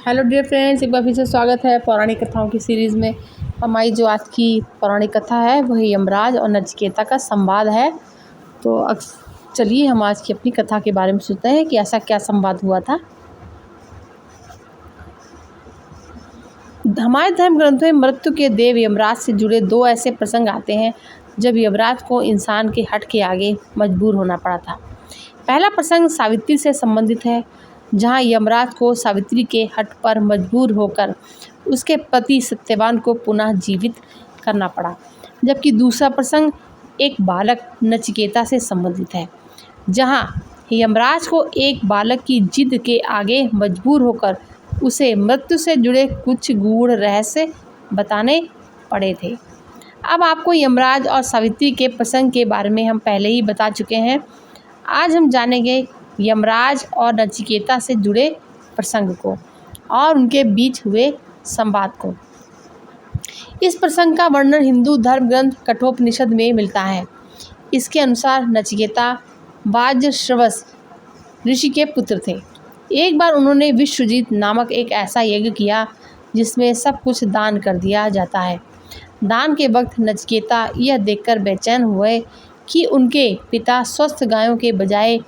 Hello dear friends, एक बार फिर से स्वागत है पौराणिक कथाओं की सीरीज़ में। हमारी जो आज की पौराणिक कथा है वही यमराज और नचिकेता का संवाद है। तो चलिए हम आज की अपनी कथा के बारे में सुनते हैं कि ऐसा क्या संवाद हुआ था। हमारे धर्म ग्रंथों में मृत्यु के देव यमराज से जुड़े दो ऐसे प्रसंग आते हैं जब यमराज को इंसान के हट के आगे मजबूर होना पड़ा था। पहला प्रसंग सावित्री से संबंधित है, जहां यमराज को सावित्री के हट पर मजबूर होकर उसके पति सत्यवान को पुनः जीवित करना पड़ा। जबकि दूसरा प्रसंग एक बालक नचिकेता से संबंधित है, जहां यमराज को एक बालक की जिद के आगे मजबूर होकर उसे मृत्यु से जुड़े कुछ गूढ़ रहस्य बताने पड़े थे। अब आपको यमराज और सावित्री के प्रसंग के बारे में हम पहले ही बता चुके हैं। आज हम जानेंगे यमराज और नचिकेता से जुड़े प्रसंग को और उनके बीच हुए संवाद को। इस प्रसंग का वर्णन हिंदू धर्म ग्रंथ कठोपनिषद में मिलता है। इसके अनुसार नचिकेता वाजश्रवस ऋषि के पुत्र थे। एक बार उन्होंने विश्वजीत नामक एक ऐसा यज्ञ किया जिसमें सब कुछ दान कर दिया जाता है। दान के वक्त नचिकेता यह देखकर बेचैन हुए कि उनके पिता स्वस्थ गायों के बजाय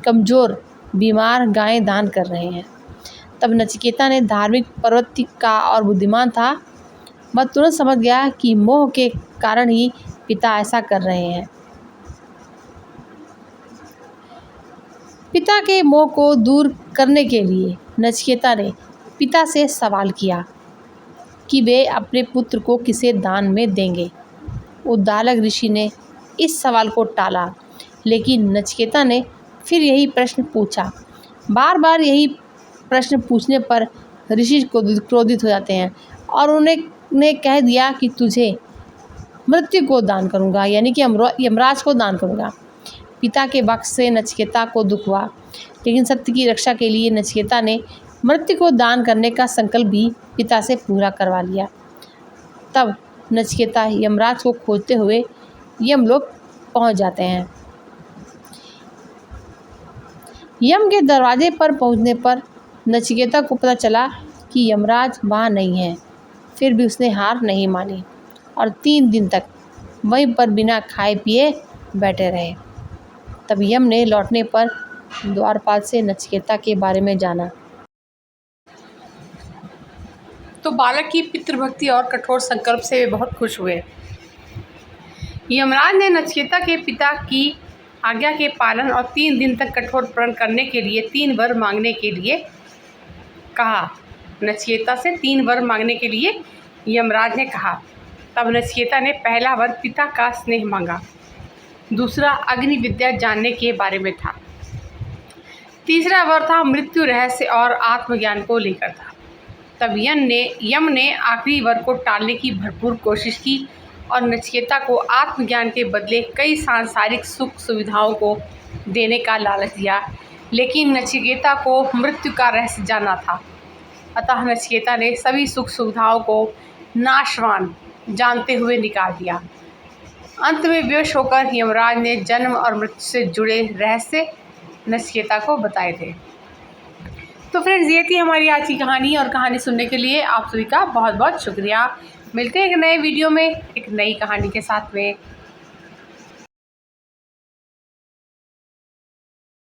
कमज़ोर बीमार गायें दान कर रहे हैं। तब नचिकेता ने धार्मिक प्रवृत्ति का और बुद्धिमान था, वह तुरंत समझ गया कि मोह के कारण ही पिता ऐसा कर रहे हैं। पिता के मोह को दूर करने के लिए नचिकेता ने पिता से सवाल किया कि वे अपने पुत्र को किसे दान में देंगे। उद्दालक ऋषि ने इस सवाल को टाला, लेकिन नचिकेता ने फिर यही प्रश्न पूछा। बार यही प्रश्न पूछने पर ऋषि क्रोधित हो जाते हैं और उन्होंने कह दिया कि तुझे मृत्यु को दान करूंगा, यानी कि यमराज को दान करूंगा। पिता के वाक्य से नचिकेता को दुख हुआ, लेकिन सत्य की रक्षा के लिए नचिकेता ने मृत्यु को दान करने का संकल्प भी पिता से पूरा करवा लिया। तब नचिकेता यमराज को खोजते हुए यमलोक पहुंच जाते हैं। यम के दरवाजे पर पहुंचने पर नचिकेता को पता चला कि यमराज वहां नहीं है। फिर भी उसने हार नहीं मानी और 3 दिन तक वहीं पर बिना खाए पिए बैठे रहे। तब यम ने लौटने पर द्वारपाल से नचिकेता के बारे में जाना तो बालक की पितृभक्ति और कठोर संकल्प से वे बहुत खुश हुए। यमराज ने नचिकेता के पिता की आज्ञा के पालन और 3 दिन तक कठोर प्रण करने के लिए 3 वर मांगने के लिए कहा। नचिकेता से 3 वर मांगने के लिए यमराज ने कहा। तब नचिकेता ने पहला वर पिता का स्नेह मांगा, दूसरा अग्नि विद्या जानने के बारे में था, तीसरा वर था मृत्यु रहस्य और आत्मज्ञान को लेकर था। तब यम ने आखिरी वर को टालने की भरपूर कोशिश की और नचिकेता को आत्मज्ञान के बदले कई सांसारिक सुख सुविधाओं को देने का लालच दिया, लेकिन नचिकेता को मृत्यु का रहस्य जानना था। अतः नचिकेता ने सभी सुख सुविधाओं को नाशवान जानते हुए निकाल दिया। अंत में विवश होकर यमराज ने जन्म और मृत्यु से जुड़े रहस्य नचिकेता को बताए थे। तो फ्रेंड्स, ये थी हमारी आज की कहानी, और कहानी सुनने के लिए आप सभी का बहुत बहुत शुक्रिया। मिलते हैं एक नए वीडियो में एक नई कहानी के साथ में।